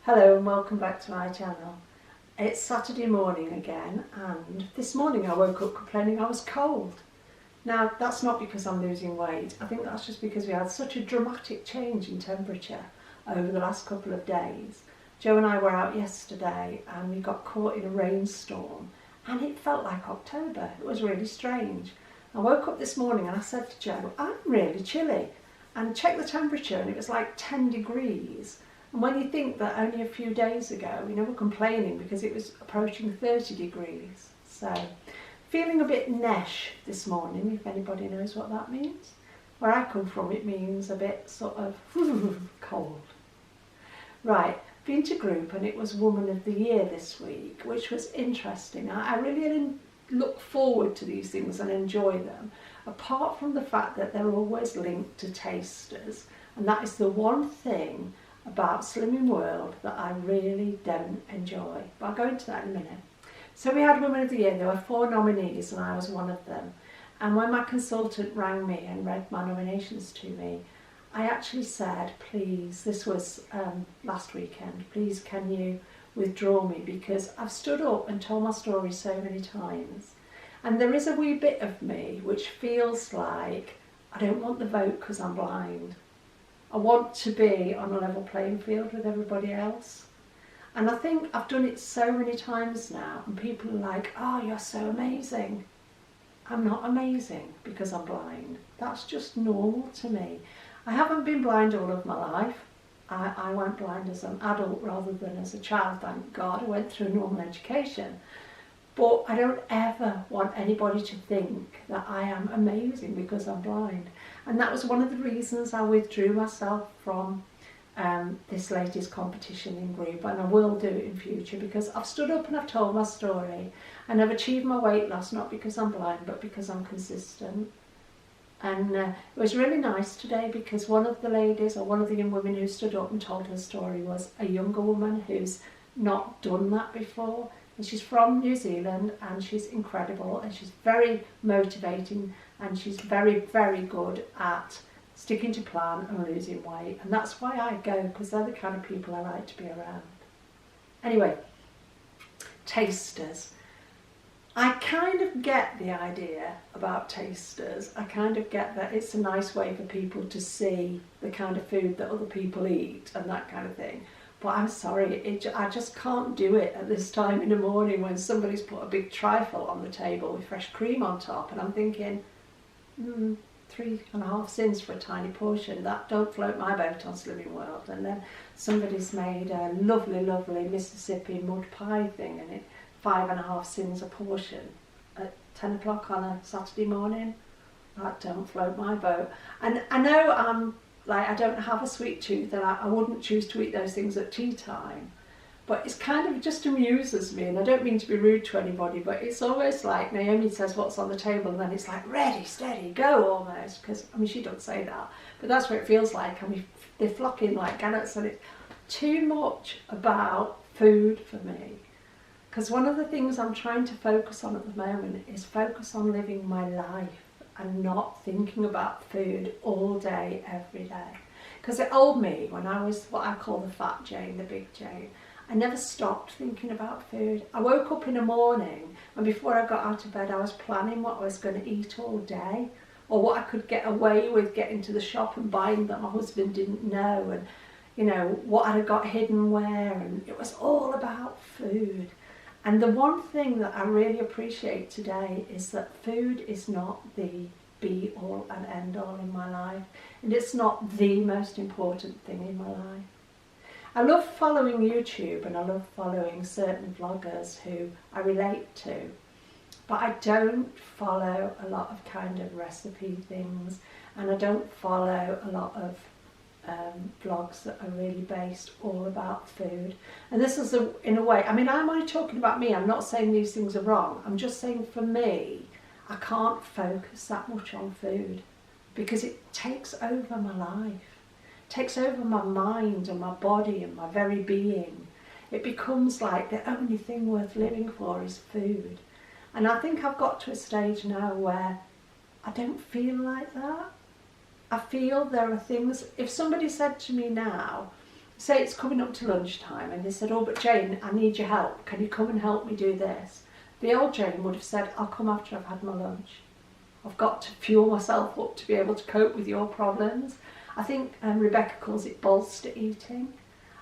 Hello and welcome back to my channel. It's Saturday morning again, and this morning I woke up complaining I was cold. Now that's not because I'm losing weight. I think that's just because we had such a dramatic change in temperature over the last couple of days. Joe and I were out yesterday and we got caught in a rainstorm and it felt like October. It was really strange. I woke up this morning and I said to Joe, I'm really chilly, and checked the temperature and it was like 10 degrees. And when you think that only a few days ago, we were complaining because it was approaching 30 degrees. So, feeling a bit nesh this morning, if anybody knows what that means. Where I come from, it means a bit sort of cold. Right, been to group and it was Woman of the Year this week, which was interesting. I really look forward to these things and enjoy them, apart from the fact that they're always linked to tasters. And that is the one thing about Slimming World that I really don't enjoy. But I'll go into that in a minute. So we had Women of the Year. There were 4 nominees and I was one of them. And when my consultant rang me and read my nominations to me, I actually said, please, this was last weekend, please can you withdraw me, because I've stood up and told my story so many times. And there is a wee bit of me which feels like I don't want the vote because I'm blind. I want to be on a level playing field with everybody else. And I think I've done it so many times now and people are like, oh, you're so amazing. I'm not amazing because I'm blind. That's just normal to me. I haven't been blind all of my life. I went blind as an adult rather than as a child, thank God. I went through normal education. But I don't ever want anybody to think that I am amazing because I'm blind. And that was one of the reasons I withdrew myself from this latest competition in group, and I will do it in future, because I've stood up and I've told my story and I've achieved my weight loss not because I'm blind but because I'm consistent. And it was really nice today because one of the ladies, or one of the young women who stood up and told her story, was a younger woman who's not done that before. And she's from New Zealand and she's incredible and she's very motivating and she's very, very good at sticking to plan and losing weight. And that's why I go, because they're the kind of people I like to be around. Anyway, tasters. I kind of get the idea about tasters. I kind of get that it's a nice way for people to see the kind of food that other people eat and that kind of thing. But I'm sorry, I just can't do it at this time in the morning when somebody's put a big trifle on the table with fresh cream on top, and I'm thinking, 3.5 cents for a tiny portion. That don't float my boat on Slimming World. And then somebody's made a lovely, lovely Mississippi mud pie thing, and it 5.5 cents a portion at 10 o'clock on a Saturday morning. That don't float my boat. And I know I don't have a sweet tooth and I wouldn't choose to eat those things at tea time. But it's kind of just amuses me, and I don't mean to be rude to anybody, but it's almost like Naomi says what's on the table and then it's like ready, steady, go almost. Because, she doesn't say that, but that's what it feels like. They flock in like gannets, and it's too much about food for me. Because one of the things I'm trying to focus on at the moment is focus on living my life and not thinking about food all day, every day. Because the old me, when I was what I call the fat Jane, the big Jane, I never stopped thinking about food. I woke up in the morning and before I got out of bed I was planning what I was going to eat all day, or what I could get away with getting to the shop and buying that my husband didn't know, and what I had got hidden where, and it was all about food. And the one thing that I really appreciate today is that food is not the be all and end all in my life, and it's not the most important thing in my life. I love following YouTube and I love following certain vloggers who I relate to, but I don't follow a lot of kind of recipe things, and I don't follow a lot of vlogs that are really based all about food. And this is in a way, I'm only talking about me, I'm not saying these things are wrong, I'm just saying for me, I can't focus that much on food because it takes over my life. Takes over my mind and my body and my very being. It becomes like the only thing worth living for is food. And I think I've got to a stage now where I don't feel like that. I feel there are things, if somebody said to me now, say it's coming up to lunchtime and they said, oh, but Jane, I need your help. Can you come and help me do this? The old Jane would have said, I'll come after I've had my lunch. I've got to fuel myself up to be able to cope with your problems. I think Rebecca calls it bolster eating.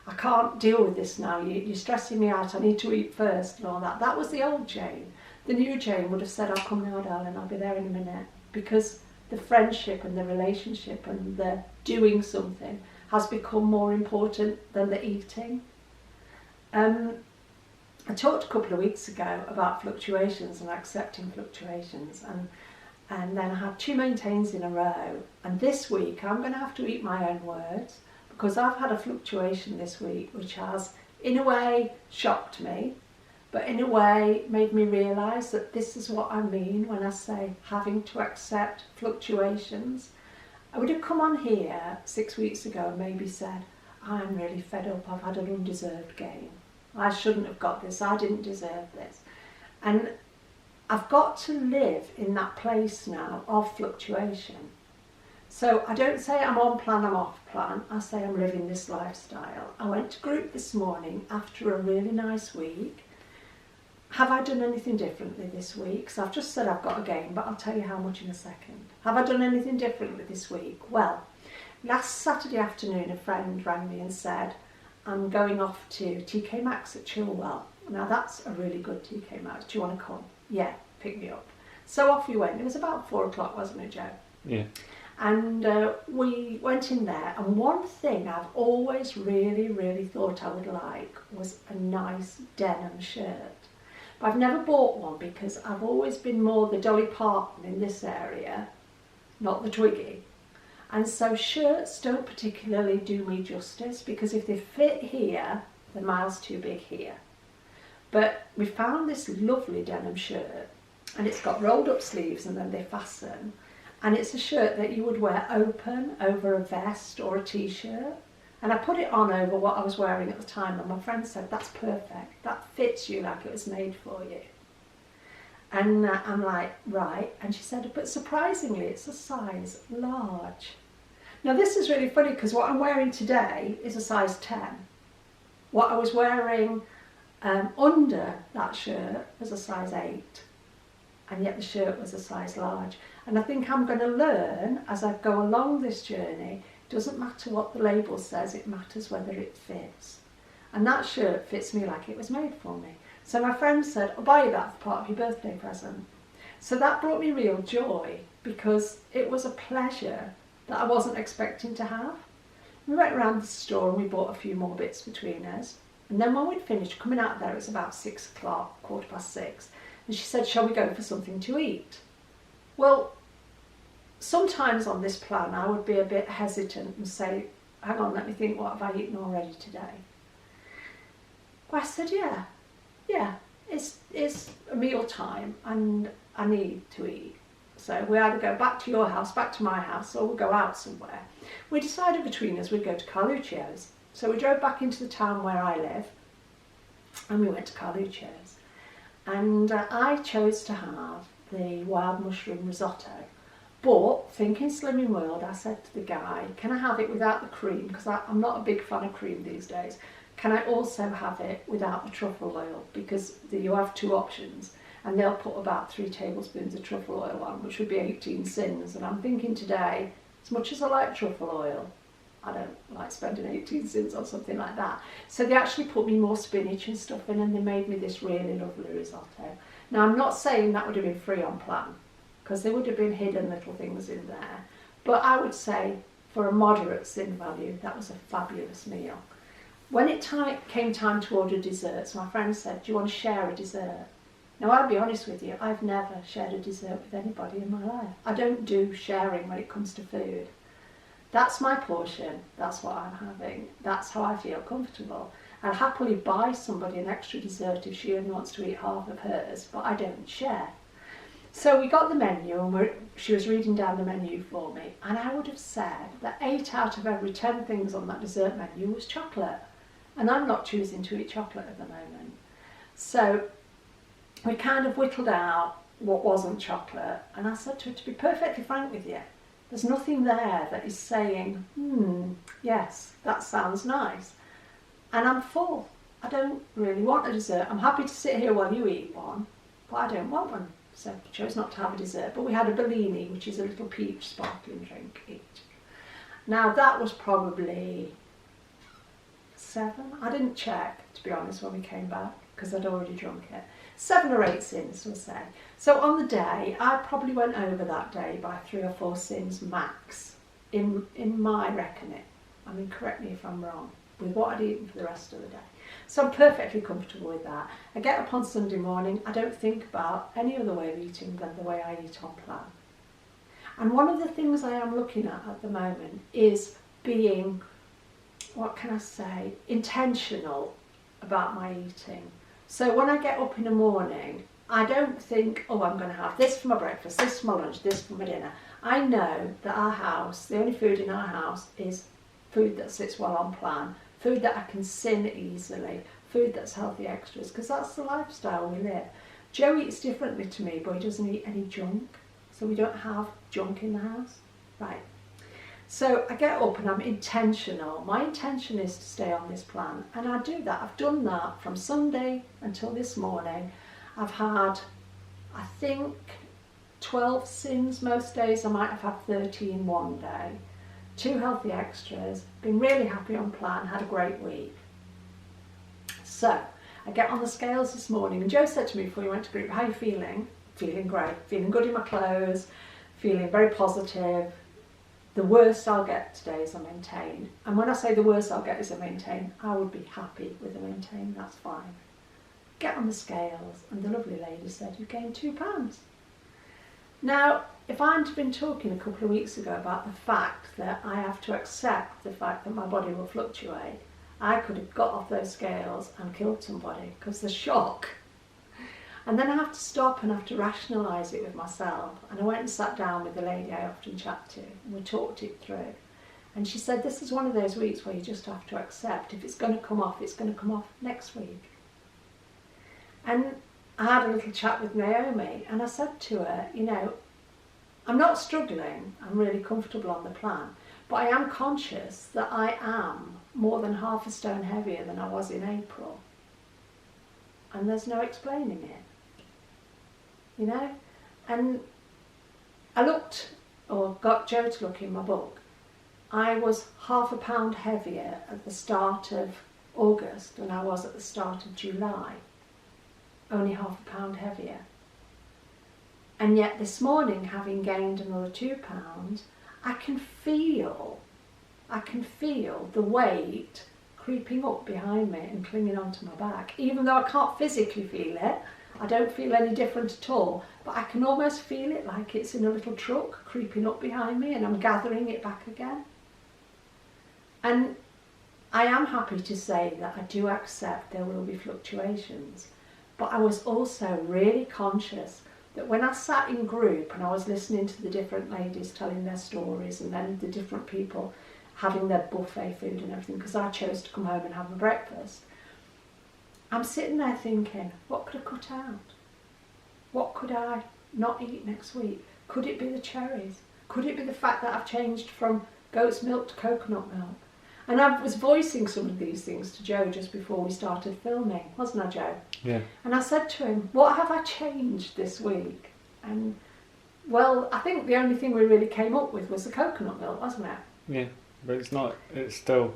I can't deal with this now, you're stressing me out, I need to eat first and all that. That was the old Jane. The new Jane would have said, I'll come now, darling, I'll be there in a minute. Because the friendship and the relationship and the doing something has become more important than the eating. I talked a couple of weeks ago about fluctuations and accepting fluctuations, and then I had 2 maintains in a row, and this week I'm going to have to eat my own words, because I've had a fluctuation this week which has in a way shocked me, but in a way made me realise that this is what I mean when I say having to accept fluctuations. I would have come on here 6 weeks ago and maybe said, I'm really fed up, I've had an undeserved gain. I shouldn't have got this, I didn't deserve this. And I've got to live in that place now of fluctuation. So I don't say I'm on plan, I'm off plan, I say I'm living this lifestyle. I went to group this morning after a really nice week. Have I done anything differently this week? So I've just said I've got a gain, but I'll tell you how much in a second. Have I done anything differently this week? Well, last Saturday afternoon a friend rang me and said, I'm going off to TK Maxx at Chilwell. Now that's a really good TK Maxx. Do you want to come? Yeah, pick me up. So off we went. It was about 4 o'clock, wasn't it, Joe? Yeah. And we went in there, and one thing I've always really thought I would like was a nice denim shirt. But I've never bought one because I've always been more the Dolly Parton in this area, not the Twiggy. And so shirts don't particularly do me justice, because if they fit here, the mile's too big here. But we found this lovely denim shirt, and it's got rolled up sleeves and then they fasten. And it's a shirt that you would wear open over a vest or a t-shirt. And I put it on over what I was wearing at the time, and my friend said, that's perfect. That fits you like it was made for you. And I'm like, right. And she said, but surprisingly, it's a size large. Now this is really funny, because what I'm wearing today is a size 10. What I was wearing under that shirt was a size 8. And yet the shirt was a size large. And I think I'm going to learn as I go along this journey, it doesn't matter what the label says, it matters whether it fits. And that shirt fits me like it was made for me. So my friend said, I'll buy you that for part of your birthday present. So that brought me real joy, because it was a pleasure that I wasn't expecting to have. We went around the store and we bought a few more bits between us. And then when we'd finished coming out there, it was about 6 o'clock, 6:15. And she said, shall we go for something to eat? Well, sometimes on this plan I would be a bit hesitant and say, hang on, let me think, what have I eaten already today? Well, I said, yeah, it's a meal time and I need to eat. So we either go back to your house, back to my house, or we'll go out somewhere. We decided between us we'd go to Carluccio's. So we drove back into the town where I live, and we went to Carluccio's. And I chose to have the wild mushroom risotto. But, thinking Slimming World, I said to the guy, can I have it without the cream? Because I'm not a big fan of cream these days. Can I also have it without the truffle oil? Because you have 2 options. And they'll put about 3 tablespoons of truffle oil on, which would be 18 cents. And I'm thinking today, as much as I like truffle oil, I don't like spending 18 cents on something like that. So they actually put me more spinach and stuff in, and they made me this really lovely risotto. Now I'm not saying that would have been free on plan, because there would have been hidden little things in there. But I would say for a moderate sin value, that was a fabulous meal. When it came time to order desserts, my friend said, do you want to share a dessert? Now I'll be honest with you, I've never shared a dessert with anybody in my life. I don't do sharing when it comes to food. That's my portion, that's what I'm having, that's how I feel comfortable. I'll happily buy somebody an extra dessert if she only wants to eat half of hers, but I don't share. So we got the menu, and she was reading down the menu for me, and I would have said that 8 out of every 10 things on that dessert menu was chocolate. And I'm not choosing to eat chocolate at the moment. So we kind of whittled out what wasn't chocolate, and I said to her, to be perfectly frank with you, there's nothing there that is saying, yes, that sounds nice. and I'm full. I don't really want a dessert. I'm happy to sit here while you eat one, but I don't want one. So I chose not to have a dessert, but we had a Bellini, which is a little peach sparkling drink each. Now that was probably 7. I didn't check, to be honest, when we came back, because I'd already drunk it. 7 or 8 sins, we'll say. So on the day, I probably went over that day by 3 or 4 sins max, in my reckoning. I mean, correct me if I'm wrong, with what I'd eaten for the rest of the day. So I'm perfectly comfortable with that. I get up on Sunday morning, I don't think about any other way of eating than the way I eat on plan. And one of the things I am looking at the moment is being, what can I say, intentional about my eating. So when I get up in the morning, I don't think, oh, I'm going to have this for my breakfast, this for my lunch, this for my dinner. I know that our house, the only food in our house is food that sits well on plan, food that I can sin easily, food that's healthy extras, because that's the lifestyle we live. Joe eats differently to me, but he doesn't eat any junk, so we don't have junk in the house. Right. So I get up and I'm intentional. My intention is to stay on this plan, and I do that. I've done that from Sunday until this morning. I've had, I think, 12 sins most days. I might have had 13 one day. 2 healthy extras, been really happy on plan, had a great week. So I get on the scales this morning, and Joe said to me before he went to group, how are you feeling? Feeling great, feeling good in my clothes, feeling very positive. The worst I'll get today is a maintain. And when I say the worst I'll get is a maintain, I would be happy with a maintain, that's fine. Get on the scales, and the lovely lady said, you gained 2 pounds. Now, if I hadn't been talking a couple of weeks ago about the fact that I have to accept the fact that my body will fluctuate, I could have got off those scales and killed somebody, because the shock. And then I have to stop and have to rationalise it with myself. And I went and sat down with the lady I often chat to, and we talked it through. And she said, this is one of those weeks where you just have to accept, if it's going to come off, it's going to come off next week. And I had a little chat with Naomi, and I said to her, you know, I'm not struggling, I'm really comfortable on the plan, but I am conscious that I am more than half a stone heavier than I was in April. And there's no explaining it, you know? And I looked, or got Joe to look in my book. I was half a pound heavier at the start of August than I was at the start of July. Only half a pound heavier. And yet this morning, having gained another 2 pounds, I can feel the weight creeping up behind me and clinging onto my back. Even though I can't physically feel it, I don't feel any different at all, but I can almost feel it like it's in a little truck creeping up behind me, and I'm gathering it back again. And I am happy to say that I do accept there will be fluctuations, but I was also really conscious that when I sat in group and I was listening to the different ladies telling their stories, and then the different people having their buffet food and everything, because I chose to come home and have a breakfast, I'm sitting there thinking, what could I cut out? What could I not eat next week? Could it be the cherries? Could it be the fact that I've changed from goat's milk to coconut milk? And I was voicing some of these things to Joe just before we started filming, wasn't I, Joe? Yeah. And I said to him, what have I changed this week? And, well, I think the only thing we really came up with was the coconut milk, wasn't it? Yeah, but it's still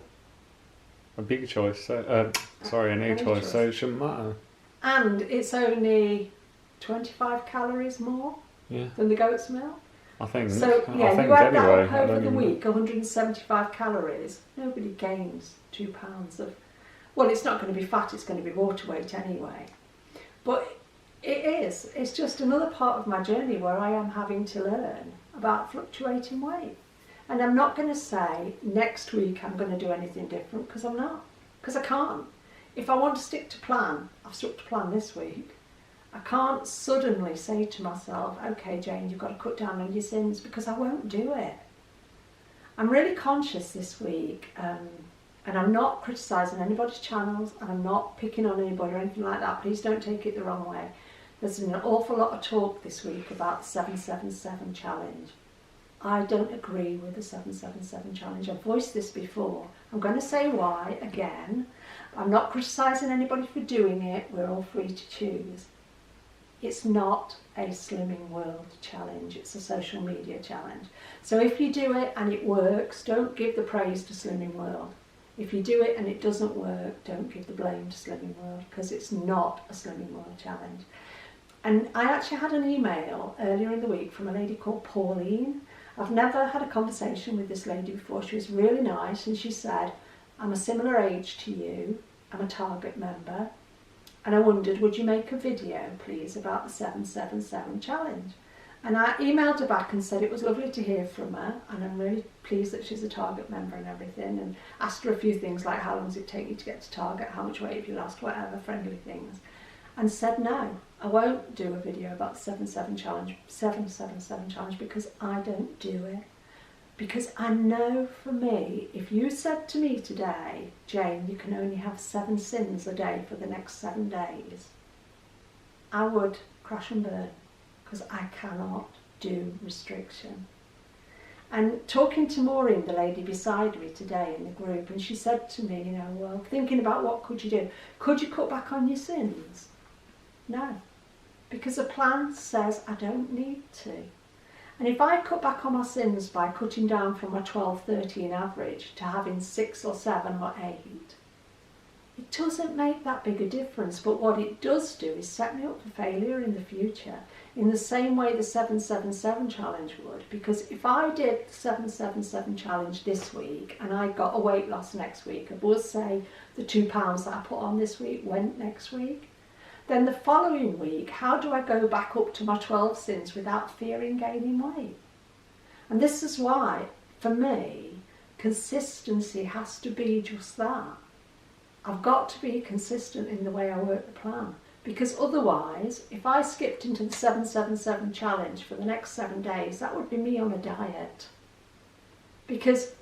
a big choice, any choice, so it shouldn't matter. And it's only 25 calories more than the goat's milk. I think. So, yeah, I think you add anyway, that up over the week, 175 calories. Nobody gains 2 pounds of... Well, it's not going to be fat, it's going to be water weight anyway. But it is. It's just another part of my journey where I am having to learn about fluctuating weight. And I'm not going to say next week I'm going to do anything different, because I'm not. Because I can't. If I want to stick to plan, I've stuck to plan this week. I can't suddenly say to myself, okay, Jane, you've got to cut down on your sins, because I won't do it. I'm really conscious this week, and I'm not criticising anybody's channels, and I'm not picking on anybody or anything like that. Please don't take it the wrong way. There's been an awful lot of talk this week about the 777 challenge. I don't agree with the 777 challenge. I've voiced this before. I'm going to say why again. I'm not criticising anybody for doing it, we're all free to choose. It's not a Slimming World challenge, it's a social media challenge. So if you do it and it works, don't give the praise to Slimming World. If you do it and it doesn't work, don't give the blame to Slimming World, because it's not a Slimming World challenge. And I actually had an email earlier in the week from a lady called Pauline. I've never had a conversation with this lady before. She was really nice, and she said, I'm a similar age to you, I'm a Target member, and I wondered, would you make a video, please, about the 777 challenge? And I emailed her back and said it was lovely to hear from her, and I'm really pleased that she's a Target member and everything, and asked her a few things like how long does it take you to get to Target, how much weight have you lost, whatever, friendly things. And said no, I won't do a video about the 777 challenge because I don't do it. Because I know for me, if you said to me today, Jane, you can only have 7 sins a day for the next 7 days, I would crash and burn, because I cannot do restriction. And talking to Maureen, the lady beside me today in the group, and she said to me, well, thinking about what could you do? Could you cut back on your sins? No, because the plan says I don't need to. And if I cut back on my sins by cutting down from my 12, 13 average to having 6 or 7 or 8, it doesn't make that big a difference. But what it does do is set me up for failure in the future, in the same way the 777 challenge would. Because if I did the 777 challenge this week and I got a weight loss next week, I would say the 2 pounds that I put on this week went next week, then the following week, how do I go back up to my 12 sins without fearing gaining weight? And this is why, for me, consistency has to be just that. I've got to be consistent in the way I work the plan. Because otherwise, if I skipped into the 777 challenge for the next 7 days, that would be me on a diet. Because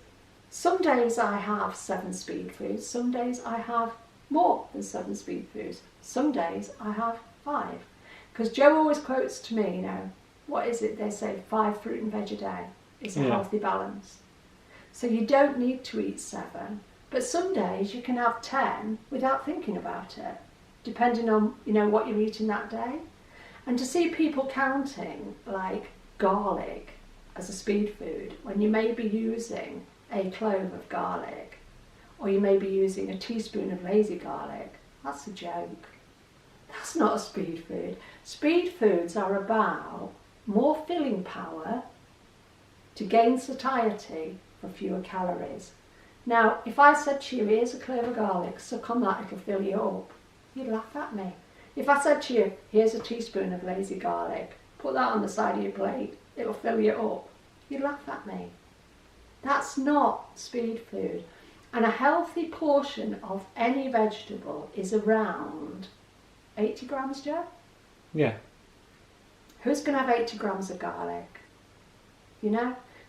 some days I have 7 speed foods, some days I have more than 7 speed foods. Some days I have 5. Because Joe always quotes to me, what is it they say, 5 fruit and veg a day is a healthy balance. So you don't need to eat 7, but some days you can have 10 without thinking about it, depending on what you're eating that day. And to see people counting like garlic as a speed food when you may be using a clove of garlic, or you may be using a teaspoon of lazy garlic, that's a joke. That's not a speed food. Speed foods are about more filling power to gain satiety for fewer calories. Now, if I said to you, here's a clove of garlic, suck on that, it'll fill you up, you'd laugh at me. If I said to you, here's a teaspoon of lazy garlic, put that on the side of your plate, it'll fill you up, you'd laugh at me. That's not speed food. And a healthy portion of any vegetable is around 80 grams, Joe? Yeah. Who's going to have 80 grams of garlic?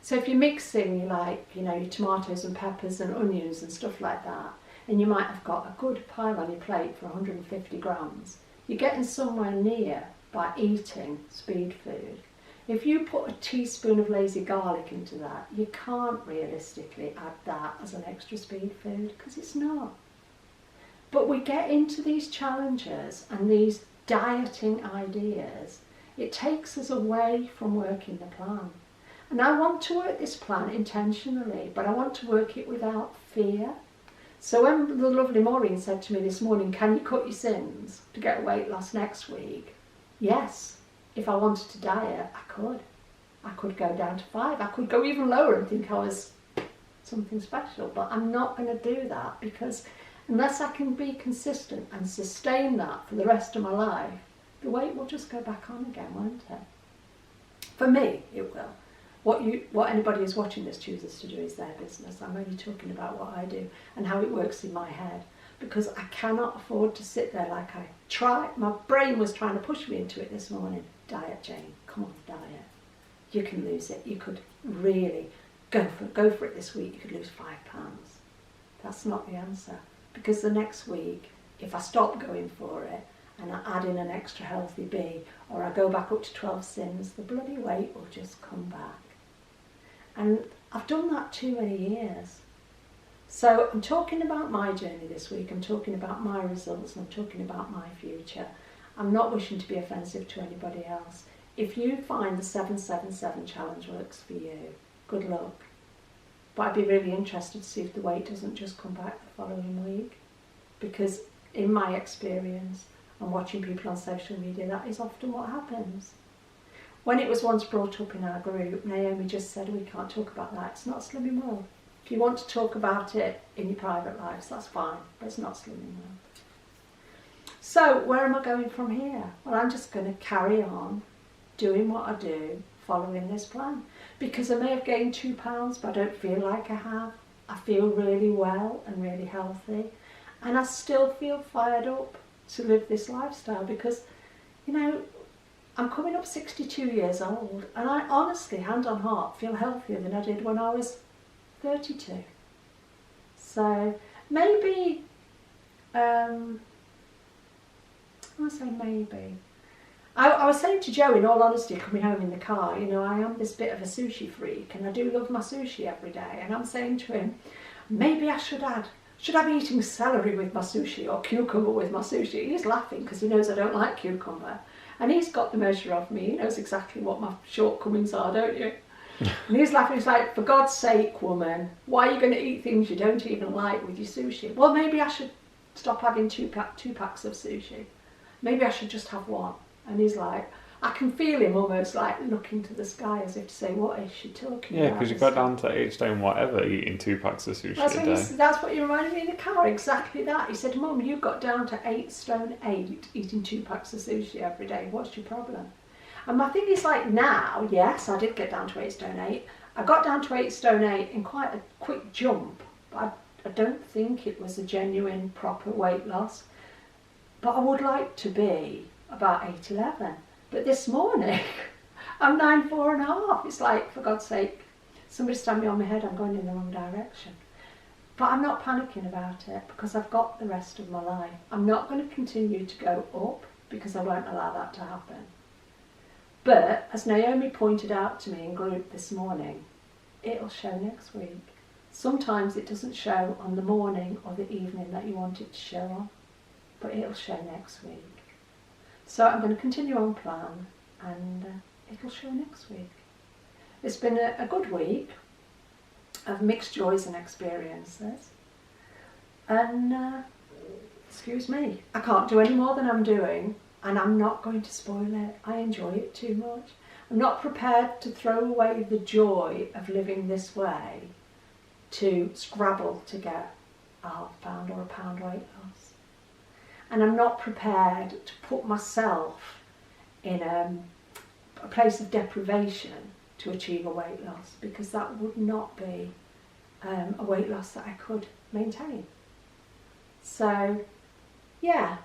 So if you're mixing, your tomatoes and peppers and onions and stuff like that, and you might have got a good pile on your plate for 150 grams, you're getting somewhere near by eating speed food. If you put a teaspoon of lazy garlic into that, you can't realistically add that as an extra speed food, because it's not. But we get into these challenges and these dieting ideas, it takes us away from working the plan. And I want to work this plan intentionally, but I want to work it without fear. So when the lovely Maureen said to me this morning, can you cut your sins to get weight loss next week? Yes. If I wanted to diet, I could. I could go down to 5. I could go even lower and think I was something special. But I'm not going to do that, because unless I can be consistent and sustain that for the rest of my life, the weight will just go back on again, won't it? For me, it will. What anybody who's watching this chooses to do is their business. I'm only talking about what I do and how it works in my head. Because I cannot afford to sit there like I try. My brain was trying to push me into it this morning. Diet, Jane. Come on, diet. You can lose it. You could really go for it this week. You could lose 5 pounds. That's not the answer. Because the next week, if I stop going for it and I add in an extra healthy B, or I go back up to 12 sins, the bloody weight will just come back. And I've done that too many years. So I'm talking about my journey this week, I'm talking about my results, and I'm talking about my future. I'm not wishing to be offensive to anybody else. If you find the 777 challenge works for you, good luck. But I'd be really interested to see if the weight doesn't just come back the following week. Because in my experience, and watching people on social media, that is often what happens. When it was once brought up in our group, Naomi just said, we can't talk about that, it's not Slimming World. If you want to talk about it in your private lives, that's fine, but it's not Slimming World. So where am I going from here? Well, I'm just going to carry on doing what I do, following this plan. Because I may have gained 2 pounds, but I don't feel like I have. I feel really well and really healthy. And I still feel fired up to live this lifestyle because, you know, I'm coming up 62 years old and I honestly, hand on heart, feel healthier than I did when I was 32. So maybe, I say maybe. I was saying to Joe, in all honesty, coming home in the car, you know, I am this bit of a sushi freak and I do love my sushi every day. And I'm saying to him, maybe I should I be eating celery with my sushi or cucumber with my sushi? He's laughing because he knows I don't like cucumber. And he's got the measure of me. He knows exactly what my shortcomings are, don't you? And he's laughing. He's like, for God's sake, woman, why are you going to eat things you don't even like with your sushi? Well, maybe I should stop having two packs of sushi. Maybe I should just have one. And he's like, I can feel him almost like looking to the sky as if to say, what is she talking about? Yeah, because you got down to 8 stone whatever eating 2 packs of sushi a day. That's what you reminded me in the car, exactly that. He said, Mum, you got down to 8 stone 8 eating 2 packs of sushi every day. What's your problem? And my thing is like now, yes, I did get down to 8 stone 8. I got down to 8 stone 8 in quite a quick jump, but I don't think it was a genuine, proper weight loss. But I would like to be about 8'11". But this morning, I'm 9'4½". It's like, for God's sake, somebody stand me on my head, I'm going in the wrong direction. But I'm not panicking about it because I've got the rest of my life. I'm not going to continue to go up because I won't allow that to happen. But, as Naomi pointed out to me in group this morning, it'll show next week. Sometimes it doesn't show on the morning or the evening that you want it to show on, but it'll show next week. So I'm going to continue on plan and it'll show next week. It's been a good week of mixed joys and experiences. And, excuse me, I can't do any more than I'm doing and I'm not going to spoil it. I enjoy it too much. I'm not prepared to throw away the joy of living this way to scrabble to get a ½ pound or a pound weight loss. And I'm not prepared to put myself in a place of deprivation to achieve a weight loss because that would not be a weight loss that I could maintain. So, yeah.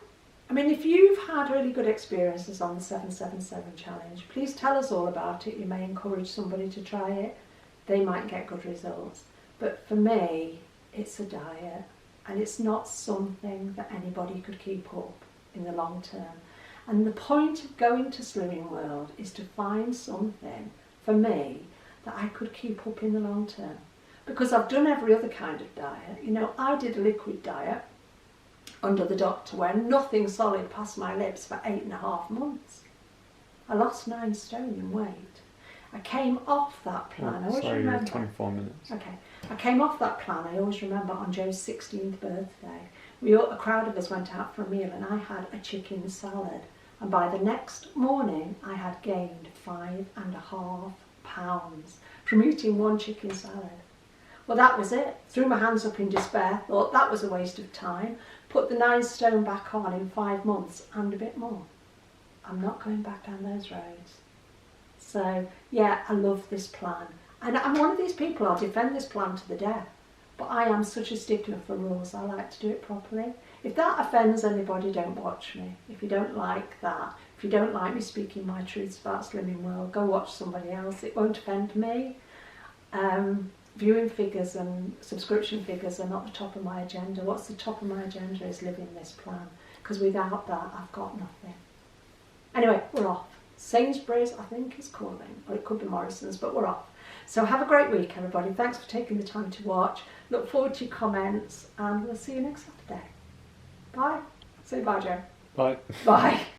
I mean, if you've had really good experiences on the 777 challenge, please tell us all about it. You may encourage somebody to try it. They might get good results. But for me, it's a diet. And it's not something that anybody could keep up in the long term. And the point of going to Slimming World is to find something, for me, that I could keep up in the long term. Because I've done every other kind of diet. You know, I did a liquid diet under the doctor where nothing solid passed my lips for 8.5 months. I lost 9 stone in weight. I came off that plan. Sorry, you're 24 minutes. Okay. I came off that plan, I always remember, on Joe's 16th birthday. A crowd of us went out for a meal and I had a chicken salad. And by the next morning, I had gained 5.5 pounds from eating one chicken salad. Well, that was it. Threw my hands up in despair, thought that was a waste of time. Put the 9 stone back on in 5 months and a bit more. I'm not going back down those roads. So, yeah, I love this plan. And I'm one of these people, I'll defend this plan to the death. But I am such a stickler for rules, I like to do it properly. If that offends anybody, don't watch me. If you don't like that, if you don't like me speaking my truths about Slimming World, go watch somebody else. It won't offend me. Viewing figures and subscription figures are not the top of my agenda. What's the top of my agenda is living this plan. Because without that, I've got nothing. Anyway, we're off. Sainsbury's, I think, is calling. Or it could be Morrison's, but we're off. So have a great week, everybody. Thanks for taking the time to watch. Look forward to your comments, and we'll see you next Saturday. Bye. Say bye, Joe. Bye. Bye.